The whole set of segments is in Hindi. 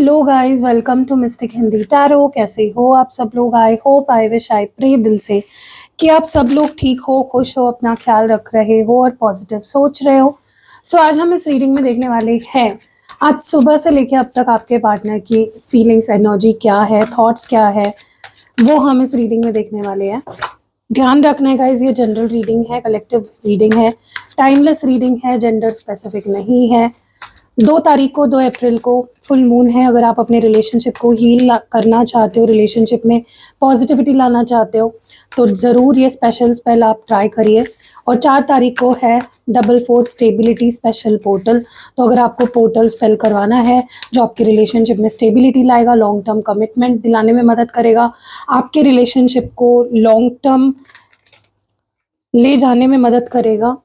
Hello guys, welcome to Mystic Hindi tarot. कैसे हो आप सब लोग? I hope, I wish, I pray दिल से कि आप सब लोग ठीक हो, खुश हो, अपना ख्याल रख रहे हो और पॉजिटिव सोच रहे हो। सो आज हम इस रीडिंग में देखने वाले हैं आज सुबह से लेकर अब तक आपके पार्टनर की फीलिंग्स, एनर्जी क्या है, थॉट्स क्या है, वो हम इस रीडिंग में देखने वाले हैं। ध्यान रखना है गाइस, ये जनरल रीडिंग है, कलेक्टिव रीडिंग है, टाइमलेस रीडिंग है, जेंडर स्पेसिफिक नहीं है। 2 तारीख को, 2 अप्रैल को फुल मून है। अगर आप अपने रिलेशनशिप को हील करना चाहते हो, रिलेशनशिप में पॉजिटिविटी लाना चाहते हो, तो ज़रूर ये स्पेशल स्पेल आप ट्राई करिए। और 4 तारीख को है 4 स्टेबिलिटी स्पेशल पोर्टल। तो अगर आपको पोर्टल स्पेल करवाना है जो आपके रिलेशनशिप में स्टेबिलिटी लाएगा, लॉन्ग टर्म कमिटमेंट दिलाने में मदद करेगा, आपके रिलेशनशिप को लॉन्ग टर्म ले जाने में मदद करेगा,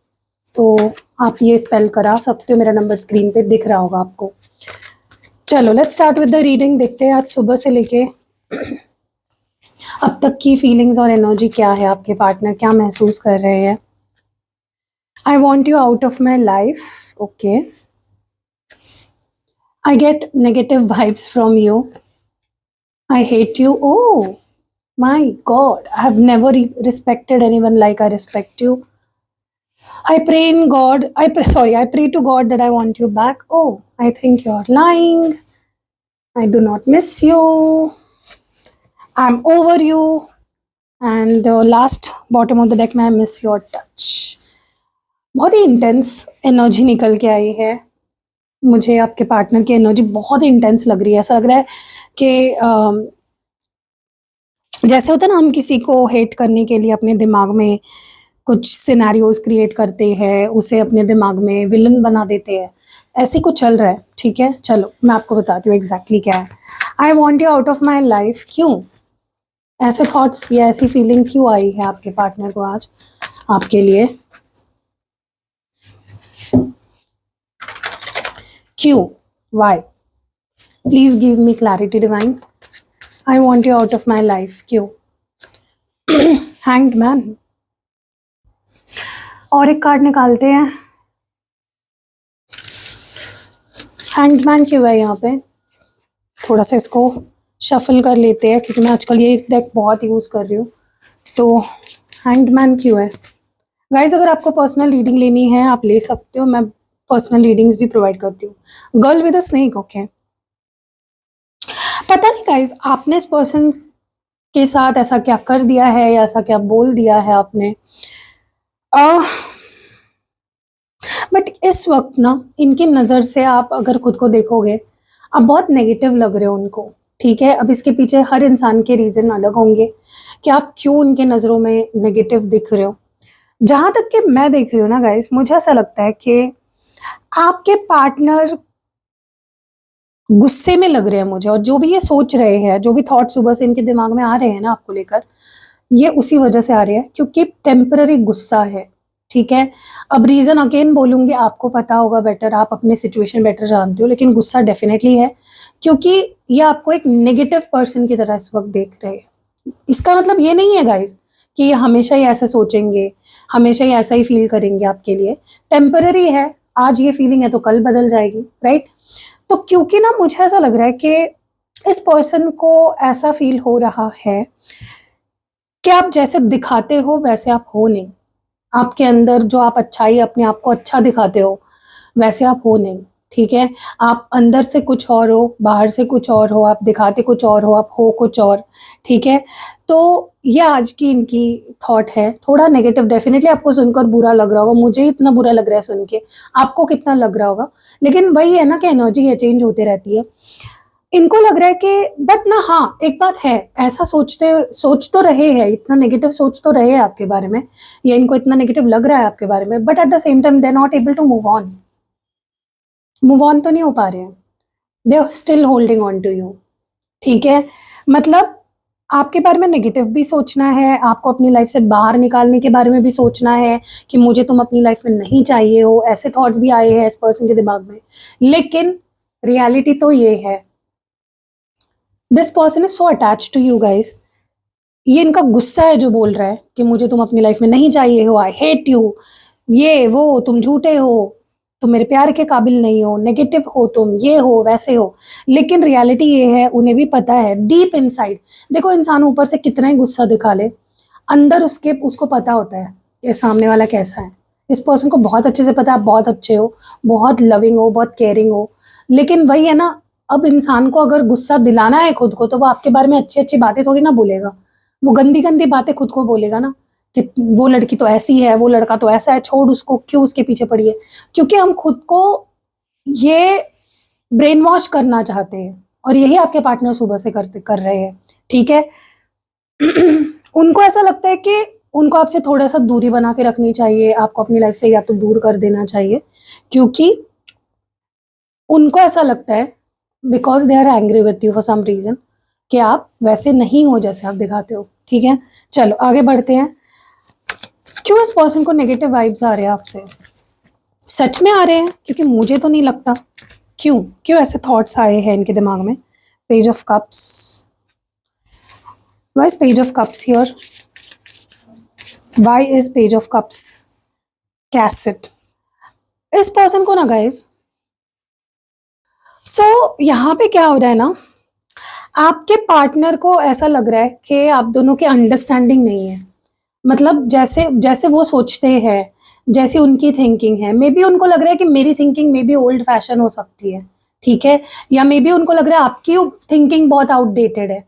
तो आप ये स्पेल करा सकते हो। मेरा नंबर स्क्रीन पे दिख रहा होगा आपको। चलो let's start with the reading. देखते हैं आज सुबह से लेके अब तक की फीलिंग्स और एनर्जी क्या है, आपके पार्टनर क्या महसूस कर रहे हैं। आई want you out of my life. Okay, I get negative vibes from you. I hate you. Oh my God, I have never respected anyone like I respect you. I pray in God. I pray to God that I want you back. Oh, I think you're lying. I do not miss you. I'm over you. And last bottom of the deck में I miss your touch. बहुत ही इंटेंस एनर्जी निकल के आई है। मुझे आपके पार्टनर की एनर्जी बहुत ही इंटेंस लग रही है। ऐसा लग रहा है कि जैसे होता है ना, हम किसी को हेट करने के लिए अपने दिमाग में कुछ सिनेरियोज क्रिएट करते हैं, उसे अपने दिमाग में विलन बना देते हैं। ऐसे कुछ चल रहा है, ठीक है। चलो मैं आपको बताती हूँ एग्जैक्टली क्या है। आई want you out of my life. क्यों ऐसे थॉट्स या ऐसी फीलिंग क्यों आई है आपके पार्टनर को आज आपके लिए? क्यों? Why? Please give me clarity divine. I want you out of my life. क्यों? Hanged man. और एक कार्ड निकालते हैं। हैंग्ड मैन क्यों है यहाँ पे? थोड़ा सा इसको शफल कर लेते हैं क्योंकि मैं आजकल ये डेक बहुत यूज़ कर रही हूँ। तो हैंग्ड मैन क्यों है गाइज? अगर आपको पर्सनल रीडिंग लेनी है आप ले सकते हो, मैं पर्सनल रीडिंग्स भी प्रोवाइड करती हूँ। Girl with a snake. Okay, पता नहीं गाइज आपने इस पर्सन के साथ ऐसा क्या कर दिया है या ऐसा क्या बोल दिया है आपने, बट इस वक्त ना इनकी नज़र से आप अगर खुद को देखोगे, आप बहुत नेगेटिव लग रहे हो उनको, ठीक है। अब इसके पीछे हर इंसान के रीज़न अलग होंगे कि आप क्यों उनके नज़रों में नेगेटिव दिख रहे हो। जहाँ तक कि मैं देख रही हूँ ना गाइस, मुझे ऐसा लगता है कि आपके पार्टनर गुस्से में लग रहे हैं मुझे, और जो भी ये सोच रहे हैं, जो भी थॉट सुबह से इनके दिमाग में आ रहे हैं ना आपको लेकर, ये उसी वजह से आ रहे हैं क्योंकि टेम्पररी गुस्सा है, ठीक है। अब रीज़न अगेन बोलूँगी, आपको पता होगा बेटर, आप अपने सिचुएशन बेटर जानते हो, लेकिन गुस्सा डेफिनेटली है क्योंकि ये आपको एक नेगेटिव पर्सन की तरह इस वक्त देख रहे हैं। इसका मतलब ये नहीं है गाइज कि ये हमेशा ही ऐसे सोचेंगे, हमेशा ही ऐसा ही फील करेंगे आपके लिए। टेम्पररी है, आज ये फीलिंग है तो कल बदल जाएगी, राइट। तो क्योंकि ना मुझे ऐसा लग रहा है कि इस पर्सन को ऐसा फील हो रहा है कि आप जैसे दिखाते हो वैसे आप हो नहीं। आपके अंदर जो आप अच्छाई, अपने आप को अच्छा दिखाते हो, वैसे आप हो नहीं, ठीक है। आप अंदर से कुछ और हो, बाहर से कुछ और हो, आप दिखाते कुछ और हो, आप हो कुछ और, ठीक है। तो ये आज की इनकी थॉट है, थोड़ा नेगेटिव। डेफिनेटली आपको सुनकर बुरा लग रहा होगा, मुझे इतना बुरा लग रहा है सुन के, आपको कितना लग रहा होगा, लेकिन वही है ना कि एनर्जी ये चेंज होते रहती है। इनको लग रहा है कि बट ना, हाँ एक बात है, ऐसा सोच तो रहे हैं, इतना नेगेटिव सोच तो रहे हैं आपके बारे में, या इनको इतना नेगेटिव लग रहा है आपके बारे में, but at the same time they are not able to move on तो नहीं हो पा रहे हैं, they are still holding on to you, ठीक है। मतलब आपके बारे में नेगेटिव भी सोचना है, आपको अपनी लाइफ से बाहर निकालने के बारे में भी सोचना है कि मुझे तुम अपनी लाइफ में नहीं चाहिए हो, ऐसे थॉट्स भी आए हैं इस पर्सन के दिमाग में। लेकिन रियलिटी तो ये है, this person is so attach to you guys. ये इनका गुस्सा है जो बोल रहा है कि मुझे तुम अपनी लाइफ में नहीं चाहिए हो, आई हेट यू, ये वो, तुम झूठे हो, तुम मेरे प्यार के काबिल नहीं हो, नेगेटिव हो तुम, ये हो वैसे हो। लेकिन रियलिटी ये है, उन्हें भी पता है डीप इनसाइड। देखो इंसान ऊपर से कितना ही गुस्सा दिखा ले, अंदर उसके उसको पता होता है कि सामने वाला कैसा है। इस पर्सन को बहुत अच्छे से पता है आप बहुत अच्छे हो, बहुत लविंग हो, बहुत केयरिंग हो। लेकिन वही है ना, अब इंसान को अगर गुस्सा दिलाना है खुद को, तो वो आपके बारे में अच्छी अच्छी बातें थोड़ी ना बोलेगा, वो गंदी गंदी बातें खुद को बोलेगा ना, कि वो लड़की तो ऐसी है, वो लड़का तो ऐसा है, छोड़ उसको, क्यों उसके पीछे पड़ी है। क्योंकि हम खुद को ये ब्रेन वॉश करना चाहते हैं, और यही आपके पार्टनर सुबह से करते कर रहे हैं। ठीक है। उनको ऐसा लगता है कि उनको आपसे थोड़ा सा दूरी बना के रखनी चाहिए, आपको अपनी लाइफ से या तो दूर कर देना चाहिए, क्योंकि उनको ऐसा लगता है, because they are angry with you for some reason, कि आप वैसे नहीं हो जैसे आप दिखाते हो। ठीक है, चलो आगे बढ़ते हैं। क्यों इस पर्सन को नेगेटिव वाइब्स आ रहे हैं आपसे? सच में आ रहे हैं? क्योंकि मुझे तो नहीं लगता। क्यों क्यों ऐसे थॉट्स आए हैं इनके दिमाग में? Page of cups, why is page of cups here? Why is page of cups कैसेट? इस पर्सन को ना गाइस, यहाँ पे क्या हो रहा है ना, आपके पार्टनर को ऐसा लग रहा है कि आप दोनों की अंडरस्टैंडिंग नहीं है। मतलब जैसे जैसे वो सोचते हैं, जैसी उनकी थिंकिंग है, मे बी उनको लग रहा है कि मेरी thinking may be old fashion हो सकती है। ठीक है, या मे बी उनको लग रहा है आपकी थिंकिंग बहुत आउटडेटेड है,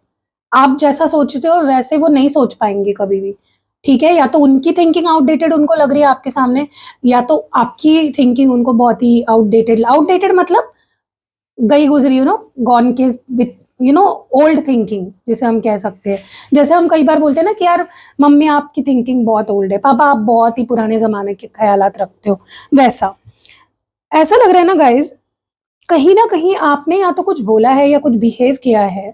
आप जैसा सोचते हो वैसे वो नहीं सोच पाएंगे कभी भी। ठीक है, या तो उनकी थिंकिंग आउटडेटेड उनको लग रही है आपके सामने, या तो आपकी थिंकिंग उनको बहुत ही आउटडेटेड, आउटडेटेड मतलब गई गुजरी, गॉन के विथ ओल्ड थिंकिंग जिसे हम कह सकते हैं। जैसे हम कई बार बोलते हैं ना कि यार मम्मी आपकी थिंकिंग बहुत ओल्ड है, पापा आप बहुत ही पुराने जमाने के ख्यालात रखते हो, वैसा। ऐसा लग रहा है ना कहीं आपने या तो कुछ बोला है या कुछ बिहेव किया है,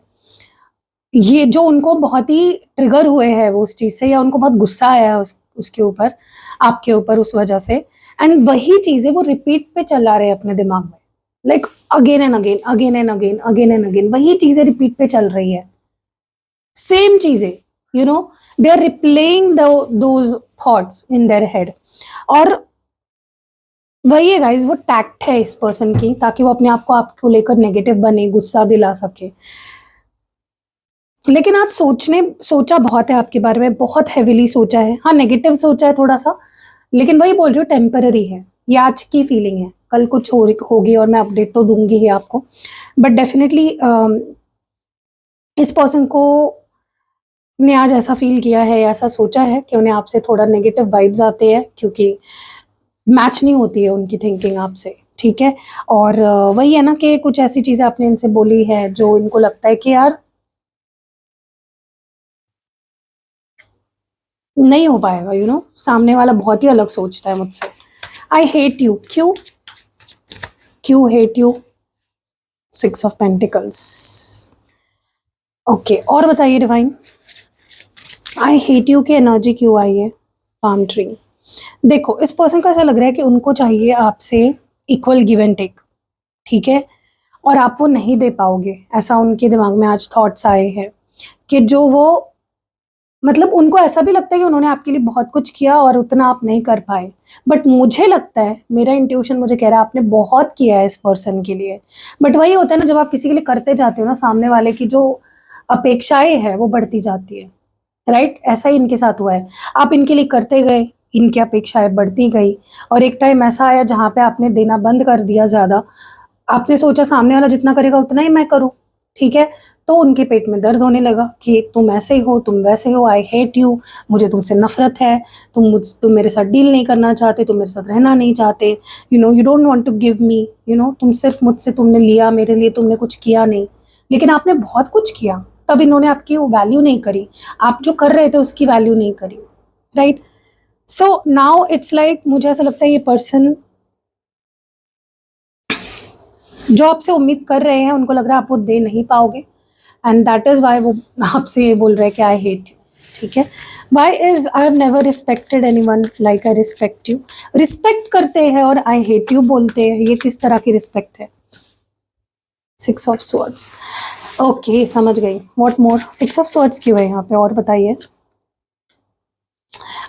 ये जो उनको बहुत ही ट्रिगर हुए हैं वो उस चीज से, या उनको बहुत गुस्सा आया है उसके ऊपर, आपके ऊपर उस वजह से। एंड वही चीजें वो रिपीट पे चला रहे हैं अपने दिमाग में, like again and again, again and again, again and again, वही चीजें रिपीट पे चल रही है, सेम चीजें, they are replaying those thoughts in their head. और वही है गाइज, वो टैक्ट है इस पर्सन की, ताकि वो अपने आप को आपको लेकर नेगेटिव बने, गुस्सा दिला सके। लेकिन आज सोचा बहुत है आपके बारे में, बहुत हेविली सोचा है। हाँ, नेगेटिव सोचा है थोड़ा सा, लेकिन वही बोल रही हूँ, टेम्पररी है, ये आज की फीलिंग है, कल कुछ होगी और मैं अपडेट तो दूंगी ही आपको। बट डेफिनेटली इस पर्सन को ने आज ऐसा फील किया है, ऐसा सोचा है कि उन्हें आपसे थोड़ा नेगेटिव वाइब्स आते हैं, क्योंकि मैच नहीं होती है उनकी थिंकिंग आपसे। ठीक है, और वही है ना कि कुछ ऐसी चीजें आपने इनसे बोली है जो इनको लगता है कि यार नहीं हो पाएगा, सामने वाला बहुत ही अलग सोचता है मुझसे। आई हेट यू, क्यों क्यों hate you? 6 of pentacles. Okay, और बताइए डिवाइन, आई हेट यू की एनर्जी क्यों आई है? Palm tree. देखो इस पर्सन को ऐसा लग रहा है कि उनको चाहिए आपसे इक्वल गिव एंड टेक। ठीक है, और आप वो नहीं दे पाओगे, ऐसा उनके दिमाग में आज थॉट्स आए हैं, कि जो वो, मतलब उनको ऐसा भी लगता है कि उन्होंने आपके लिए बहुत कुछ किया और उतना आप नहीं कर पाए। बट मुझे लगता है, मेरा इंट्यूशन मुझे कह रहा है आपने बहुत किया है इस पर्सन के लिए। बट वही होता है ना, जब आप किसी के लिए करते जाते हो ना, सामने वाले की जो अपेक्षाएं है वो बढ़ती जाती है। राइट, ऐसा ही इनके साथ हुआ है। आप इनके लिए करते गए, इनकी अपेक्षाएं बढ़ती गई, और एक टाइम ऐसा आया जहाँ पे आपने देना बंद कर दिया ज्यादा। आपने सोचा सामने वाला जितना करेगा उतना ही मैं करूं। ठीक है, तो उनके पेट में दर्द होने लगा कि तुम ऐसे हो, तुम वैसे हो, आई हेट यू, मुझे तुमसे नफरत है, तुम मेरे साथ डील नहीं करना चाहते, तुम मेरे साथ रहना नहीं चाहते, you don't want to give me, तुम सिर्फ मुझसे तुमने लिया, मेरे लिए तुमने कुछ किया नहीं। लेकिन आपने बहुत कुछ किया, तब इन्होंने आपकी वो वैल्यू नहीं करी, आप जो कर रहे थे उसकी वैल्यू नहीं करी। Right, so now it's like, मुझे ऐसा लगता है ये पर्सन जो आपसे उम्मीद कर रहे हैं, उनको लग रहा है आप वो दे नहीं पाओगे, एंड दैट इज वाई वो आपसे ये बोल रहे हैं कि आई हेट यू। ठीक है, why is I have never respected anyone like I respect you. Respect करते हैं और आई हेट यू बोलते हैं, ये किस तरह की रिस्पेक्ट है? 6 ऑफ स्वॉर्ड्स। ओके, समझ गई। What more? 6 ऑफ स्वॉर्ड्स क्यों है यहाँ पे, और बताइए।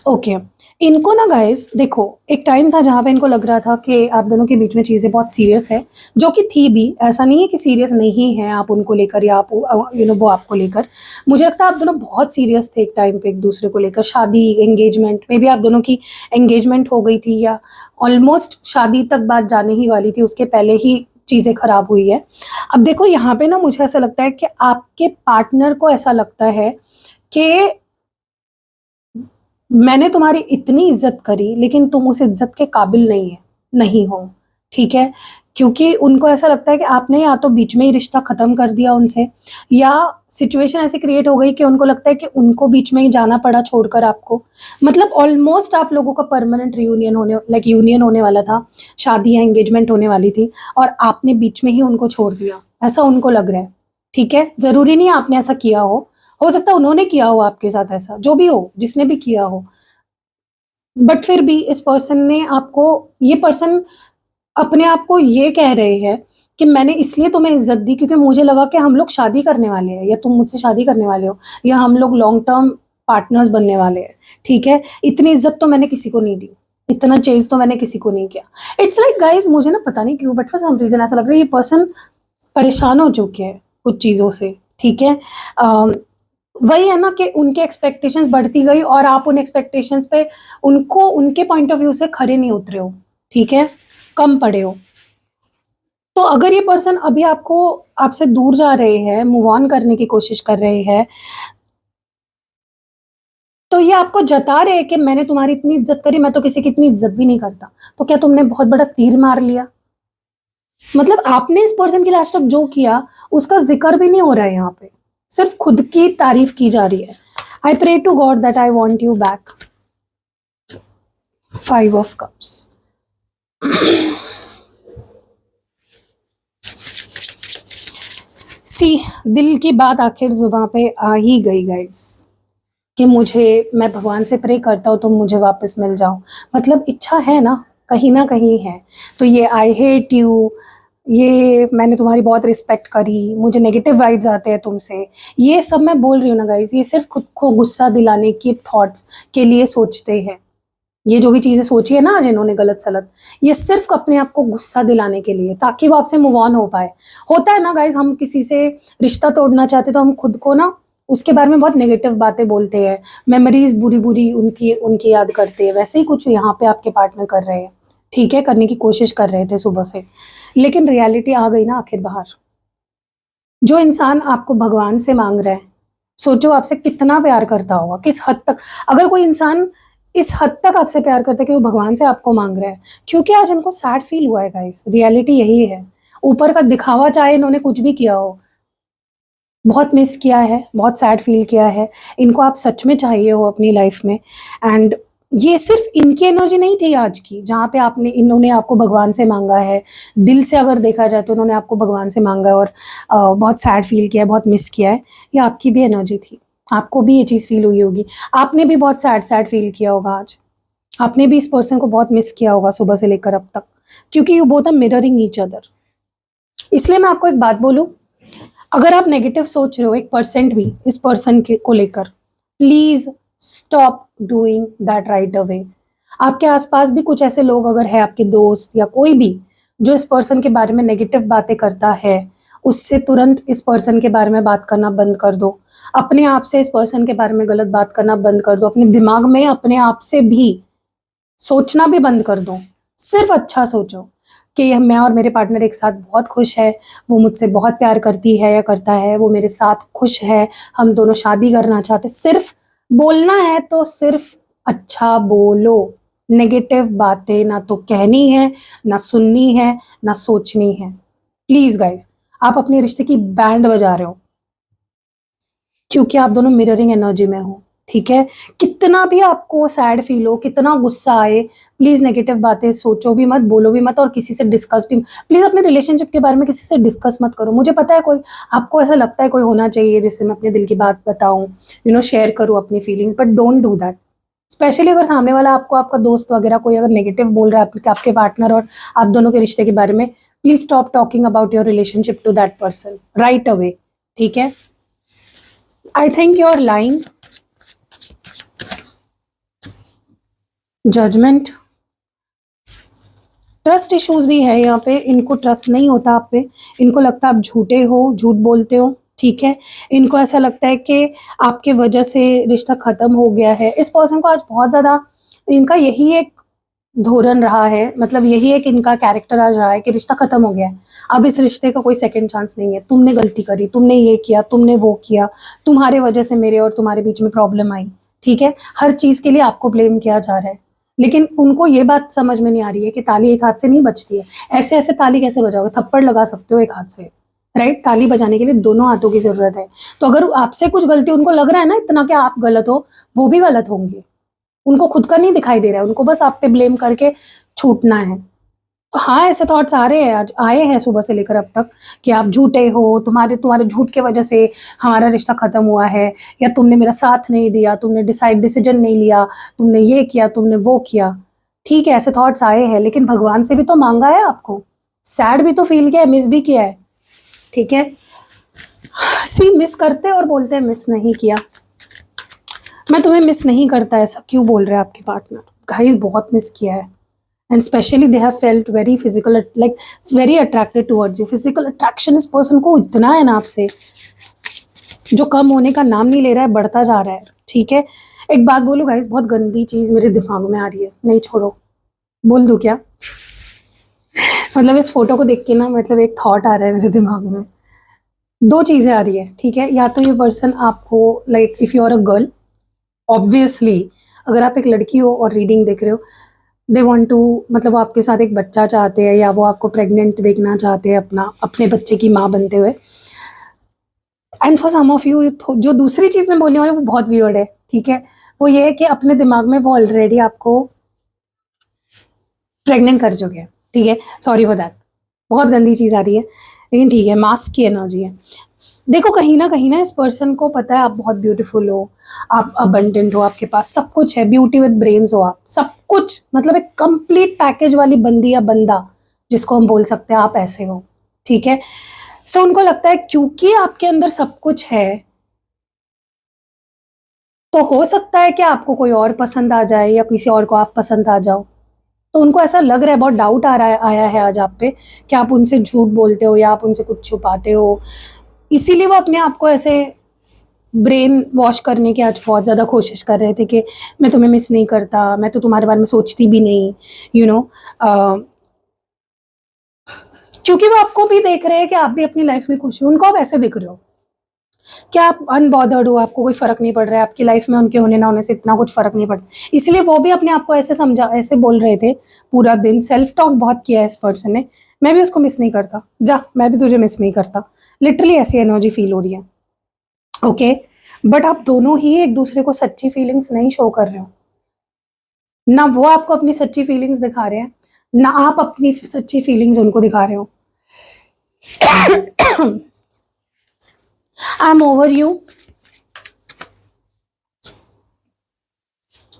ओके, इनको ना गाइस देखो, एक टाइम था जहाँ पे इनको लग रहा था कि आप दोनों के बीच में चीज़ें बहुत सीरियस है, जो कि थी भी। ऐसा नहीं है कि सीरियस नहीं है आप उनको लेकर या आप वो आपको लेकर। मुझे लगता है आप दोनों बहुत सीरियस थे एक टाइम पे एक दूसरे को लेकर। शादी, एंगेजमेंट में भी आप दोनों की एंगेजमेंट हो गई थी या ऑलमोस्ट शादी तक बात जाने ही वाली थी, उसके पहले ही चीज़ें खराब हुई है। अब देखो यहाँ पे ना मुझे ऐसा लगता है कि आपके पार्टनर को ऐसा लगता है कि मैंने तुम्हारी इतनी इज्जत करी लेकिन तुम उस इज्जत के काबिल नहीं हो, ठीक है? क्योंकि उनको ऐसा लगता है कि आपने या तो बीच में ही रिश्ता खत्म कर दिया उनसे, या सिचुएशन ऐसी क्रिएट हो गई कि उनको लगता है कि उनको बीच में ही जाना पड़ा छोड़कर आपको। मतलब ऑलमोस्ट आप लोगों का परमानेंट रियूनियन होने, लाइक यूनियन होने वाला था, शादी या एंगेजमेंट होने वाली थी, और आपने बीच में ही उनको छोड़ दिया, ऐसा उनको लग रहा है। ठीक है, जरूरी नहीं है आपने ऐसा किया हो सकता है उन्होंने किया हो आपके साथ ऐसा, जो भी हो, जिसने भी किया हो, बट फिर भी इस पर्सन ने आपको, ये पर्सन अपने आप को ये कह रहे हैं कि मैंने इसलिए तुम्हें इज्जत दी क्योंकि मुझे लगा कि हम लोग शादी करने वाले हैं, या तुम मुझसे शादी करने वाले हो, या हम लोग लॉन्ग टर्म पार्टनर्स बनने वाले हैं। ठीक है, इतनी इज्जत तो मैंने किसी को नहीं दी, इतना चेज तो मैंने किसी को नहीं किया। इट्स लाइक गाइज, मुझे ना पता नहीं क्यों बट फॉर सम रीजन ऐसा लग रहा है ये पर्सन परेशान हो चुके हैं कुछ चीज़ों से। ठीक है, वही है ना कि उनके एक्सपेक्टेशंस बढ़ती गई और आप उन एक्सपेक्टेशंस पे, उनको उनके पॉइंट ऑफ व्यू से खरे नहीं उतरे हो। ठीक है, कम पड़े हो। तो अगर ये पर्सन अभी आपको, आपसे दूर जा रहे हैं, मूव ऑन करने की कोशिश कर रहे हैं, तो ये आपको जता रहे हैं कि मैंने तुम्हारी इतनी इज्जत करी, मैं तो किसी की इतनी इज्जत भी नहीं करता। तो क्या तुमने बहुत बड़ा तीर मार लिया? मतलब आपने इस पर्सन के लिए आज तक जो किया उसका जिक्र भी नहीं हो रहा है यहाँ पे, सिर्फ खुद की तारीफ की जा रही है। I pray to God that I want you back. 5 of Cups। See, दिल की बात आखिर जुबान पे आ ही गई गाइस, कि मुझे, मैं भगवान से प्रे करता हूँ तुम मुझे वापस मिल जाओ। मतलब इच्छा है ना कहीं है। तो ये आई हेट यू, ये मैंने तुम्हारी बहुत रिस्पेक्ट करी, मुझे नेगेटिव वाइब्स आते हैं तुमसे, ये सब मैं बोल रही हूँ ना गाइस, ये सिर्फ खुद को गुस्सा दिलाने के थॉट्स के लिए सोचते हैं। ये जो भी चीज़ें सोची है ना आज इन्होंने गलत सलत, ये सिर्फ अपने आप को गुस्सा दिलाने के लिए, ताकि वो आपसे मूव ऑन हो पाए। होता है ना गाइज, हम किसी से रिश्ता तोड़ना चाहते तो हम खुद को ना उसके बारे में बहुत नेगेटिव बातें बोलते हैं, मेमोरीज बुरी बुरी उनकी उनकी याद करते हैं। वैसे ही कुछ यहाँ पे आपके पार्टनर कर रहे हैं। ठीक है, करने की कोशिश कर रहे थे सुबह से, लेकिन रियलिटी आ गई ना आखिर बाहर। जो इंसान आपको भगवान से मांग रहा है, सोचो आपसे कितना प्यार करता होगा, किस हद तक। अगर कोई इंसान इस हद तक आपसे प्यार करता है कि वो भगवान से आपको मांग रहा है, क्योंकि आज इनको सैड फील हुआ है गाइस, रियलिटी यही है। ऊपर का दिखावा चाहे इन्होंने कुछ भी किया हो, बहुत मिस किया है, बहुत सैड फील किया है, इनको आप सच में चाहिए हो अपनी लाइफ में। एंड ये सिर्फ इनकी एनर्जी नहीं थी आज की, जहाँ पे आपने, इन्होंने आपको भगवान से मांगा है। दिल से अगर देखा जाए तो उन्होंने आपको भगवान से मांगा है और बहुत सैड फील किया है, बहुत मिस किया है। ये आपकी भी एनर्जी थी, आपको भी ये चीज़ फील हुई होगी। आपने भी बहुत सैड सैड फील किया होगा आज, आपने भी इस पर्सन को बहुत मिस किया होगा सुबह से लेकर अब तक, क्योंकि you both are mirroring each other. इसलिए मैं आपको एक बात बोलूं, अगर आप नेगेटिव सोच रहे हो 1% भी इस पर्सन के को लेकर, please stop doing that right away. आपके आसपास भी कुछ ऐसे लोग अगर है, आपके दोस्त या कोई भी, जो इस पर्सन के बारे में नेगेटिव बातें करता है, उससे तुरंत इस पर्सन के बारे में बात करना बंद कर दो। अपने आप से इस पर्सन के बारे में गलत बात करना बंद कर दो। अपने दिमाग में अपने आप से भी सोचना भी बंद कर दो। सिर्फ अच्छा सोचो कि मैं और मेरे पार्टनर एक साथ बहुत खुश है, वो मुझसे बहुत प्यार करती है या करता है, वो मेरे साथ खुश है, हम दोनों शादी करना चाहते। सिर्फ बोलना है तो सिर्फ अच्छा बोलो, नेगेटिव बातें ना तो कहनी है, ना सुननी है, ना सोचनी है। प्लीज गाइज, आप अपने रिश्ते की बैंड बजा रहे हो, क्योंकि आप दोनों मिररिंग एनर्जी में हो। ठीक है, कितना भी आपको सैड फील हो, कितना गुस्सा आए, प्लीज नेगेटिव बातें सोचो भी मत, बोलो भी मत, और किसी से डिस्कस भी, प्लीज अपने रिलेशनशिप के बारे में किसी से डिस्कस मत करो। मुझे पता है कोई, आपको ऐसा लगता है कोई होना चाहिए जिससे मैं अपने दिल की बात बताऊं, शेयर करूं अपनी feelings, but don't do that. Specially अगर सामने वाला आपको, आपका दोस्त वगैरह कोई अगर नेगेटिव बोल रहा है आपके पार्टनर और आप दोनों के रिश्ते के बारे में, please stop talking about your relationship to that person right away. ठीक है, I think you're lying. Judgement, trust issues भी है यहाँ पे। इनको ट्रस्ट नहीं होता आप पे, इनको लगता है आप झूठे हो, झूठ बोलते हो, ठीक है। इनको ऐसा लगता है कि आपके वजह से रिश्ता खत्म हो गया है। इस पर्सन को आज बहुत ज़्यादा इनका यही एक धोरण रहा है, मतलब यही एक इनका कैरेक्टर आज रहा है कि रिश्ता खत्म हो गया है, अब इस रिश्ते का कोई सेकंड चांस नहीं है। तुमने गलती करी, तुमने ये किया, तुमने वो किया, तुम्हारे वजह से मेरे और तुम्हारे बीच में प्रॉब्लम आई, ठीक है। हर चीज़ के लिए आपको ब्लेम किया जा रहा है, लेकिन उनको ये बात समझ में नहीं आ रही है कि ताली एक हाथ से नहीं बजती है। ऐसे ऐसे ताली कैसे बजाओगे? थप्पड़ लगा सकते हो एक हाथ से, राइट? ताली बजाने के लिए दोनों हाथों की जरूरत है। तो अगर आपसे कुछ गलती उनको लग रहा है ना इतना कि आप गलत हो, वो भी गलत होंगे। उनको खुद का नहीं दिखाई दे रहा है, उनको बस आप पे ब्लेम करके छूटना है। तो हाँ, ऐसे थॉट्स आ रहे हैं, आज आए हैं सुबह से लेकर अब तक, कि आप झूठे हो, तुम्हारे झूठ के वजह से हमारा रिश्ता खत्म हुआ है, या तुमने मेरा साथ नहीं दिया, तुमने डिसीजन नहीं लिया, तुमने ये किया, तुमने वो किया। ठीक है, ऐसे थॉट्स आए हैं, लेकिन भगवान से भी तो मांगा है आपको, सैड भी तो फील किया है, मिस भी किया है, ठीक है। सी, मिस करते और बोलते हैं मिस नहीं किया। मैं तुम्हें मिस नहीं करता, ऐसा क्यों बोल रहे हैं आपके पार्टनर? गाइस बहुत मिस किया है, and specially they have felt very physical, like very attracted towards you. Physical attraction इस पर्सन को इतना है ना आपसे, जो कम होने का नाम नहीं ले रहा है, बढ़ता जा रहा है, ठीक है। एक बात बोलूं गाइस, बहुत गंदी चीज मेरे दिमाग में आ रही है, नहीं छोड़ो, बोल दूं क्या? मतलब इस फोटो को देख के ना, मतलब एक थॉट आ रहा है मेरे दिमाग में। दो चीजें आ रही है, ठीक है। या तो ये पर्सन आपको, like if you are a girl, obviously अगर आप एक लड़की हो और रीडिंग देख रहे हो, दे वांट टू, मतलब वो आपके साथ एक बच्चा चाहते हैं, या वो आपको प्रेग्नेंट देखना चाहते हैं अपना, अपने बच्चे की माँ बनते हुए। And for some of you, जो दूसरी चीज मैं बोलने वाली हूँ वो बहुत वियर्ड है, ठीक है। वो ये है कि अपने दिमाग में वो ऑलरेडी आपको प्रेग्नेंट कर चुके हैं, ठीक है। सॉरी फॉर दैट, बहुत गंदी चीज आ रही है, लेकिन ठीक है, मास्क की एनर्जी है। देखो, कहीं ना इस पर्सन को पता है आप बहुत ब्यूटीफुल हो, आप अबंडेंट हो, आपके पास सब कुछ है, ब्यूटी विद ब्रेन्स हो आप, सब कुछ, मतलब एक कंप्लीट पैकेज वाली बंदी या बंदा जिसको हम बोल सकते हैं, आप ऐसे हो, ठीक है। सो उनको लगता है क्योंकि आपके अंदर सब कुछ है, तो हो सकता है कि आपको कोई और पसंद आ जाए, या किसी और को आप पसंद आ जाओ। तो उनको ऐसा लग रहा है, बहुत डाउट आ रहा है, आया है आज आप पे, कि आप उनसे झूठ बोलते हो या आप उनसे कुछ छुपाते हो। इसीलिए वो अपने आप को ऐसे ब्रेन वॉश करने की आज बहुत ज़्यादा कोशिश कर रहे थे कि मैं तुम्हें मिस नहीं करता, मैं तो तुम्हारे बारे में सोचती भी नहीं, यू नो। क्योंकि वो आपको भी देख रहे हैं कि आप भी अपनी लाइफ में खुश हो, उनको आप ऐसे दिख रहे हो क्या आप अनबॉदर्ड हो, आपको कोई फर्क नहीं पड़ रहा है, आपकी लाइफ में उनके होने ना होने से इतना कुछ फर्क नहीं पड़ता। इसलिए वो भी अपने आप को ऐसे समझा, ऐसे बोल रहे थे पूरा दिन। सेल्फ टॉक बहुत किया है इस पर्सन ने, मैं भी उसको मिस नहीं करता, जा मैं भी तुझे मिस नहीं करता, लिटरली ऐसी एनर्जी फील हो रही है, ओके। बट आप दोनों ही एक दूसरे को सच्ची फीलिंग्स नहीं शो कर रहे हो, ना वो आपको अपनी सच्ची फीलिंग्स दिखा रहे हैं, ना आप अपनी सच्ची फीलिंग्स उनको दिखा रहे हो। आई एम ओवर यू,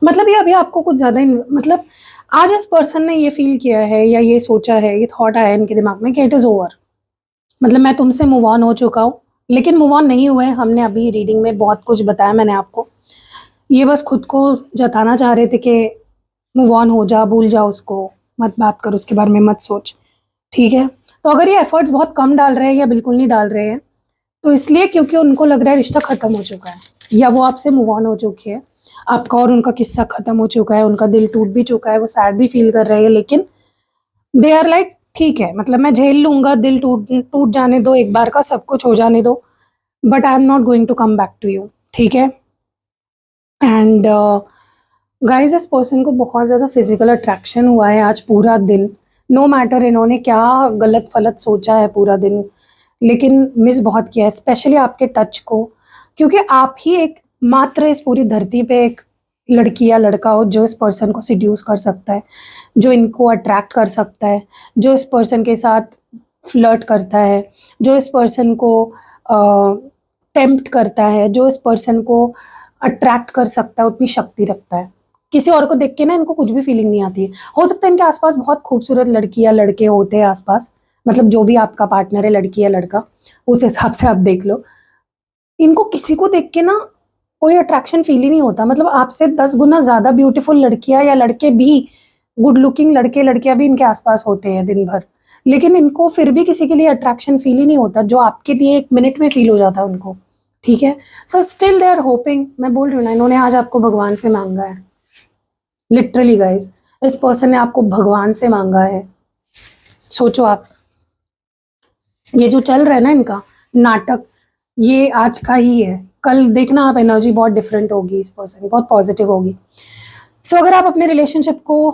मतलब ये अभी आपको कुछ ज्यादा मतलब आज इस पर्सन ने ये फील किया है, या ये सोचा है, ये थॉट आया इनके दिमाग में कि इट इज ओवर, मतलब मैं तुमसे मूव ऑन हो चुका हूँ। लेकिन मूव ऑन नहीं हुए, हमने अभी रीडिंग में बहुत कुछ बताया मैंने आपको, ये बस खुद को जताना चाह रहे थे कि मूव ऑन हो जा, भूल जा उसको, मत बात कर उसके बारे में, मत सोच, ठीक है। तो अगर ये एफर्ट्स बहुत कम डाल रहे हैं या बिल्कुल नहीं डाल रहे हैं, तो इसलिए क्योंकि उनको लग रहा है रिश्ता खत्म हो चुका है, या वो आपसे मूव ऑन हो चुकी है, आपका और उनका किस्सा खत्म हो चुका है, उनका दिल टूट भी चुका है, वो सैड भी फील कर रहे हैं, लेकिन दे आर लाइक ठीक है, मतलब मैं झेल लूंगा, दिल टूट टूट जाने दो, एक बार का सब कुछ हो जाने दो, but I am not going to come back to you, ठीक है। एंड गाइस, इस पर्सन को बहुत ज़्यादा फिजिकल अट्रैक्शन हुआ है आज पूरा दिन, नो मैटर इन्होंने क्या गलत फलत सोचा है पूरा दिन, लेकिन मिस बहुत किया है, स्पेशली आपके टच को, क्योंकि आप ही एक मात्र इस पूरी धरती पे एक लड़की या लड़का हो जो इस पर्सन को सिड्यूस कर सकता है, जो इनको अट्रैक्ट कर सकता है, जो इस पर्सन के साथ फ्लर्ट करता है, जो इस पर्सन को टेम्प्ट करता है, जो इस पर्सन को अट्रैक्ट कर सकता है, उतनी शक्ति रखता है। किसी और को देख के ना इनको कुछ भी फीलिंग नहीं आती है। हो सकता है इनके आसपास बहुत खूबसूरत लड़की या लड़के होते हैं आसपास, मतलब जो भी आपका पार्टनर है, लड़की या लड़का, उस हिसाब से आप देख लो। इनको किसी को देख के ना कोई अट्रैक्शन फील ही नहीं होता। मतलब आपसे 10 गुना ज़्यादा ब्यूटीफुल लड़कियाँ या लड़के भी, गुड लुकिंग लड़के लड़कियाँ भी इनके आसपास होते हैं दिन भर, लेकिन इनको फिर भी किसी के लिए अट्रैक्शन फील ही नहीं होता, जो आपके लिए 1 मिनट में फील हो जाता है उनको, ठीक है? So still they are hoping. मैं बोल रही हूँ ना, इन्होंने आज आपको भगवान से मांगा है, लिटरली गाइस, इस पर्सन ने आपको भगवान से मांगा है। सोचो आप, ये जो चल रहा है ना इनका नाटक, ये आज का ही है, कल देखना आप एनर्जी बहुत डिफरेंट होगी, इस पर्सन की बहुत पॉजिटिव होगी। सो अगर आप अपने रिलेशनशिप को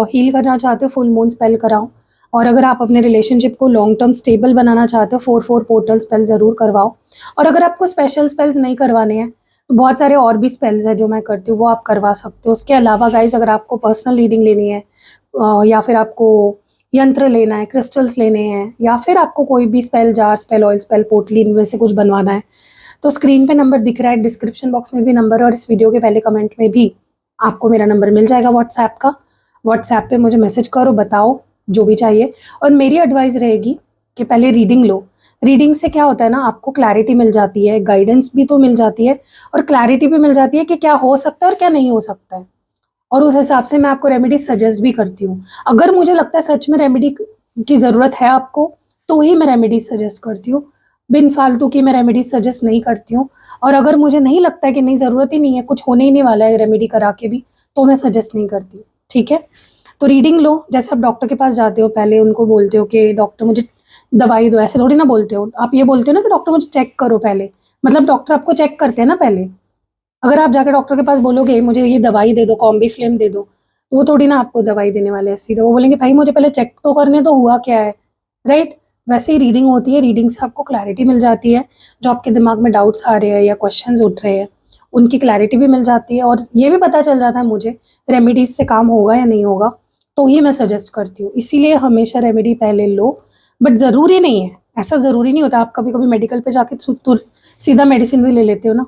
हील करना चाहते हो, फुल मून स्पेल कराओ। और अगर आप अपने रिलेशनशिप को लॉन्ग टर्म स्टेबल बनाना चाहते हो, 4 पोर्टल स्पेल ज़रूर करवाओ। और अगर आपको स्पेशल स्पेल्स नहीं करवाने हैं तो बहुत सारे और भी स्पेल्स हैं जो मैं करती हूँ, वो आप करवा सकते हो। उसके अलावा गाइज, अगर आपको पर्सनल रीडिंग लेनी है या फिर आपको यंत्र लेना है, क्रिस्टल्स लेने हैं, या फिर आपको कोई भी spell jar, spell oil, spell पोटली, इनमें से कुछ बनवाना है, तो स्क्रीन पे नंबर दिख रहा है, डिस्क्रिप्शन बॉक्स में भी नंबर है, और इस वीडियो के पहले कमेंट में भी आपको मेरा नंबर मिल जाएगा व्हाट्सएप का। व्हाट्सएप पे मुझे मैसेज करो, बताओ जो भी चाहिए। और मेरी एडवाइस रहेगी कि पहले रीडिंग लो। रीडिंग से क्या होता है ना, आपको क्लैरिटी मिल जाती है, गाइडेंस भी तो मिल जाती है, और क्लैरिटी भी मिल जाती है कि क्या हो सकता है और क्या नहीं हो सकता है। और उस हिसाब से मैं आपको रेमेडी सजेस्ट भी करती हूँ। अगर मुझे लगता है सच में रेमेडी की ज़रूरत है आपको, तो ही मैं रेमेडी सजेस्ट करती हूँ। बिन फालतू की मैं रेमेडी सजेस्ट नहीं करती हूँ। और अगर मुझे नहीं लगता है कि नहीं, ज़रूरत ही नहीं है, कुछ होने ही नहीं वाला है रेमेडी करा के भी, तो मैं सजेस्ट नहीं करती, ठीक है? तो रीडिंग लो। जैसे आप डॉक्टर के पास जाते हो, पहले उनको बोलते हो कि डॉक्टर मुझे दवाई दो, ऐसे थोड़ी ना बोलते हो आप। ये बोलते हो ना कि डॉक्टर मुझे चेक करो पहले, मतलब डॉक्टर आपको चेक करते हैं ना पहले। अगर आप जाकर डॉक्टर के पास बोलोगे मुझे ये दवाई दे दो, कॉम्बी फ्लेम दे दो, तो वो थोड़ी ना आपको दवाई देने वाले हैं सीधे। वो बोलेंगे भाई मुझे पहले चेक तो करने तो हुआ क्या है, राइट? वैसे ही रीडिंग होती है। रीडिंग से आपको क्लैरिटी मिल जाती है, जो आपके दिमाग में डाउट्स आ रहे हैं या क्वेश्चंस उठ रहे हैं, उनकी क्लैरिटी भी मिल जाती है। और ये भी पता चल जाता है मुझे रेमेडीज से काम होगा या नहीं होगा, तो ही मैं सजेस्ट करती हूँ। इसीलिए हमेशा रेमेडी पहले लो। बट ज़रूरी नहीं है, ऐसा ज़रूरी नहीं होता। आप कभी कभी मेडिकल पे जाके सीधा मेडिसिन भी ले लेते हो ना,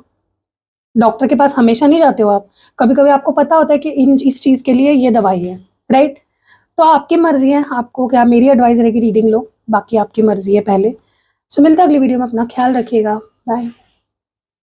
डॉक्टर के पास हमेशा नहीं जाते हो आप। कभी कभी आपको पता होता है कि इस चीज़ के लिए ये दवाई है, राइट? तो आपकी मर्जी है, आपको क्या, मेरी एडवाइस रहेगी रीडिंग लो, बाकी आपकी मर्जी है पहले। सो मिलता है अगली वीडियो में, अपना ख्याल रखिएगा, बाय।